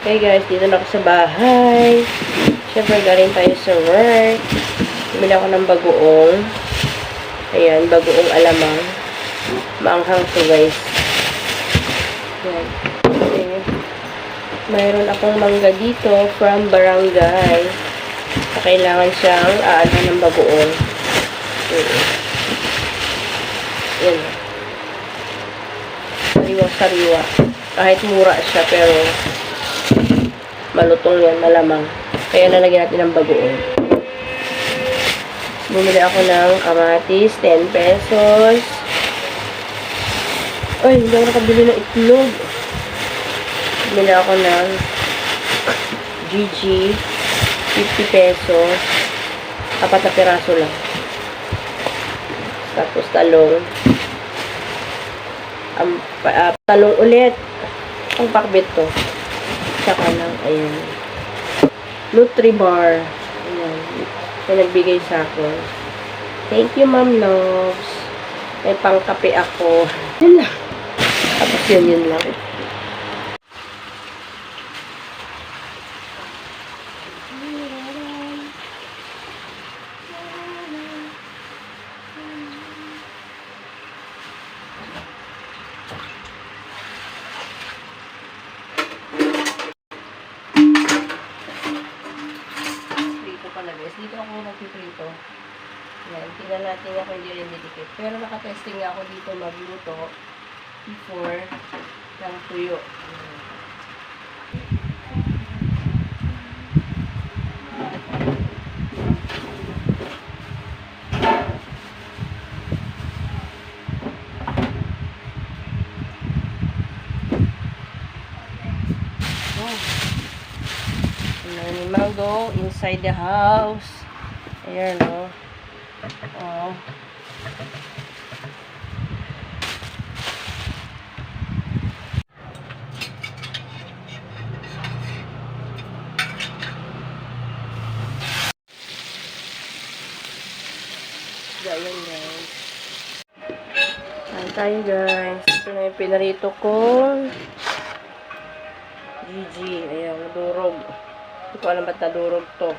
Okay guys, dito na ako sa bahay. Siyempre, galing tayo sa work. Bumili ako ng bagoong. Ayan, bagoong alamang. Maanghang to guys. Ayan. Okay. Mayroon akong mangga dito from barangay. Kailangan siyang aanhan ng bagoong. Ayan. Sariwa-sariwa. Kahit mura siya, pero malutong yan, malamang. Kaya lalagyan natin ng bagoong. Bumili ako ng kamatis, 10 pesos. Ay, hindi ako nakabili ng itlog. Bumili ako ng GG, 50 pesos. 4 na piraso lang. Tapos talong. Talong ulit. Ang pakbit to. Tsaka lang, ayan. Nutribar. Ayan. May nagbigay sa akin. Thank you, Ma'am Loves. May pangkape ako. Yun lang. Tapos yun lang. Dito ako nagpiprito. Yan. Tingnan natin ako hindi rin didikit. Pero nakatesting nga ako dito magluto before ng tuyo. Mango inside the house. Ayan, oh. Oh. Ayan, guys. Ayan tayo, guys. Ito na yung pinarito kong GG. Ayan, durog. Hindi ko alam ba't nadurog to.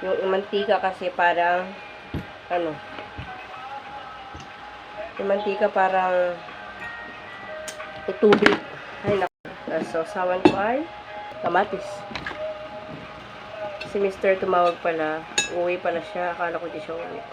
Yung mantika kasi parang ano, yung mantika parang itubig. Ay naku. So, sawan ko ay kamatis. Si Mr. tumawag pala. Uwi pala siya. Akala ko di siya uwi.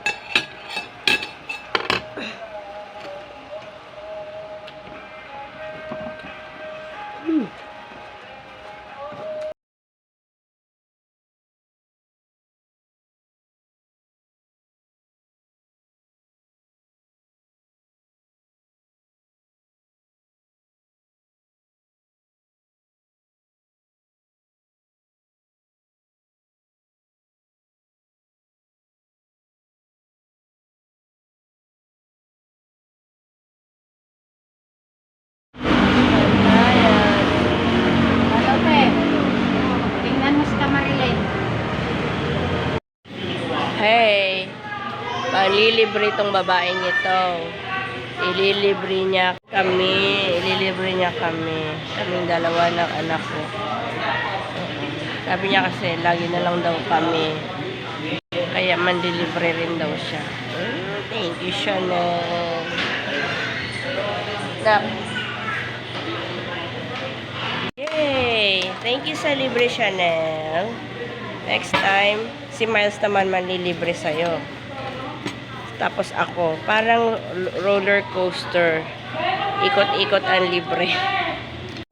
Hey, malilibre itong babaeng ito. Ililibre niya kami. Kaming dalawa ng anak ko. Sabi niya kasi, lagi na lang daw kami. Kaya mandilibre rin daw siya. Thank you, Chanel. Yay! Thank you sa libre, Chanel. Next time, si Miles naman manlilibre sa'yo. Tapos ako, parang roller coaster. Ikot-ikot ang libre.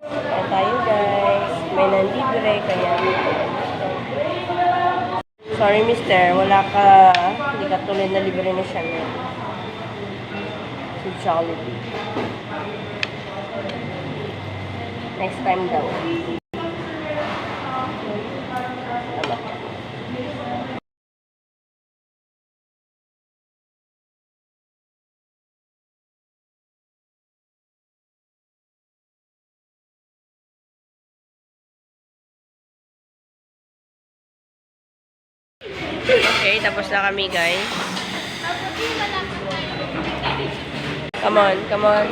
Ayan tayo guys. May nanlibre, kaya sorry mister, wala ka, hindi ka tuloy na libre ni Chanel. Si Jollibee. Next time daw. Okay, tapos na kami guys. Come on, come on.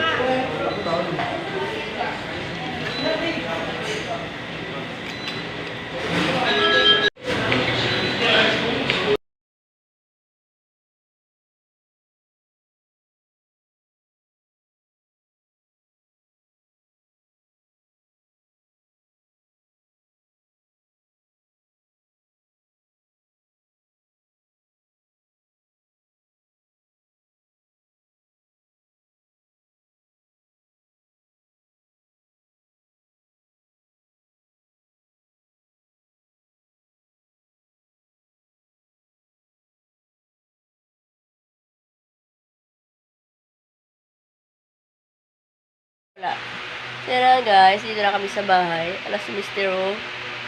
So yan guys, dito na kami sa bahay. Alas si Mr. O,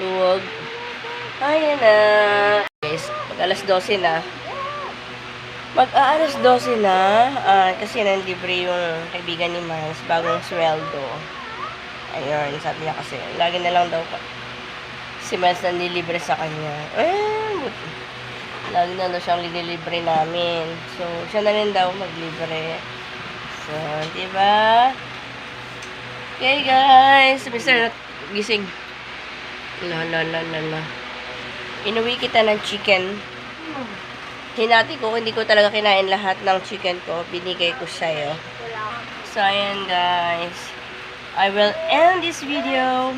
tuwag. Ayan na. Guys, mag-alas 12 na. Mag-aalas 12 na. Kasi nanlibre yung kaibigan ni Miles, bagong sweldo. Ayun, sabi niya kasi, lagi na lang daw si Miles nanlilibre sa kanya. Lagi na daw siyang linilibre namin. So, siya na rin daw maglibre. So, diba? Okay guys, Mr. gising. La. Inuwi kita ng chicken. Hinati ko, hindi ko talaga kinain lahat ng chicken ko. Binigay ko sa'yo. So, ayan guys. I will end this video.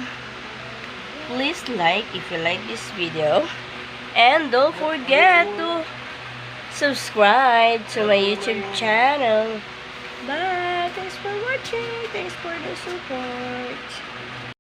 Please like if you like this video. And don't forget to subscribe to my YouTube channel. Bye! Thanks for watching. Thanks for the support.